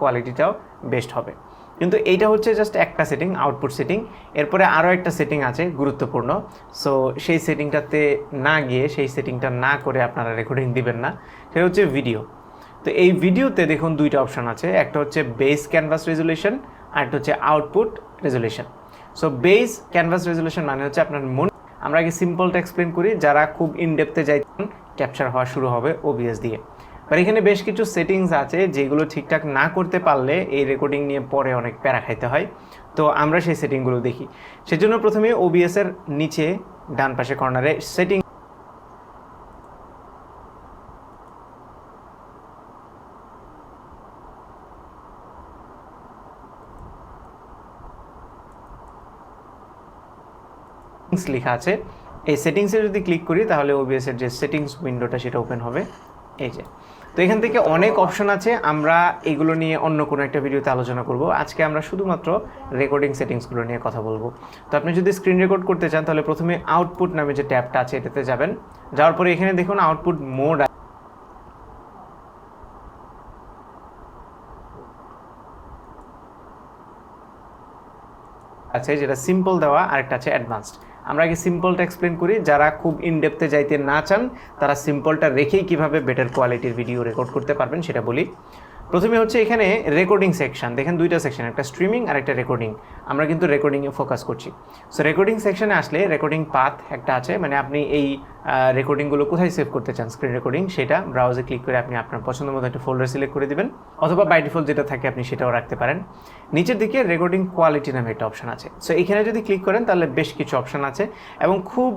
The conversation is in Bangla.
কোয়ালিটিটাও বেস্ট হবে। কিন্তু এইটা হচ্ছে জাস্ট একটা সেটিং, আউটপুট সেটিং। এরপরে আরও একটা সেটিং আছে গুরুত্বপূর্ণ, সো সেই সেটিংটাতে না গিয়ে, সেই সেটিংটা না করে আপনারা রেকর্ডিং দিবেন না, সেটা হচ্ছে ভিডিও। তো এই ভিডিওতে দেখুন দুইটা অপশান আছে, একটা হচ্ছে বেস ক্যানভাস রেজুলেশন আর একটা হচ্ছে output resolution. So base canvas resolution মানে হচ্ছে আপনার আমরা আগে সিম্পলটা এক্সপ্লেন করি, যারা খুব ইনডেপথে যাইতেন ক্যাপচার হওয়া শুরু হবে ওবিএস দিয়ে। আর এখানে বেশ কিছু সেটিংস আছে যেগুলো ঠিকঠাক না করতে পারলে এই রেকর্ডিং নিয়ে পরে অনেক প্যারা খাইতে হয়। তো আমরা সেই সেটিংগুলো দেখি। সেজন্য প্রথমে ওবিএসের নিচে ডান পাশে কর্নারে সেটিং লেখা আছে, এই সেটিংসে যদি ক্লিক করি তাহলে ওবিএসের যে সেটিংস উইন্ডোটা সেটা ওপেন হবে। এই যে, তো এখান থেকে অনেক অপশন আছে, আমরা এগুলো নিয়ে অন্য কোনো একটা ভিডিওতে আলোচনা করব। আজকে আমরা শুধুমাত্র রেকর্ডিং সেটিংসগুলো নিয়ে কথা বলবো। তো আপনি যদি স্ক্রিন রেকর্ড করতে চান তাহলে প্রথমে আউটপুট নামে যে ট্যাবটা আছে এটাতে যাবেন, যাওয়ার পরে এখানে দেখুন আউটপুট মোড আছে, যেটা সিম্পল দেওয়া, আরেকটা আছে অ্যাডভান্সড। আমরা আগে সিম্পলটা এক্সপ্লেন করি, যারা খুব ইনডেপথে যাইতে না চান তারা সিম্পলটা রেখেই কিভাবে বেটার কোয়ালিটির ভিডিও রেকর্ড করতে পারবেন সেটা বলি। প্রথমে হচ্ছে এখানে রেকর্ডিং সেকশন, দেখেন দুইটা সেকশন, একটা স্ট্রিমিং আর একটা রেকর্ডিং। আমরা কিন্তু রেকর্ডিংয়ে ফোকাস করছি। সো রেকর্ডিং সেকশনে আসলে রেকর্ডিং পাথ একটা আছে, মানে আপনি এই রেকর্ডিংগুলো কোথায় সেভ করতে চান স্ক্রিন রেকর্ডিং, সেটা ব্রাউজে ক্লিক করে আপনি আপনার পছন্দ মতো একটা ফোল্ডার সিলেক্ট করে দিবেন, অথবা বাই ডিফল্ট যেটা থাকে আপনি সেটাও রাখতে পারেন। নিচের দিকে রেকর্ডিং কোয়ালিটি নামে একটা অপশন আছে। সো এখানে যদি ক্লিক করেন তাহলে বেশ কিছু অপশন আছে এবং খুব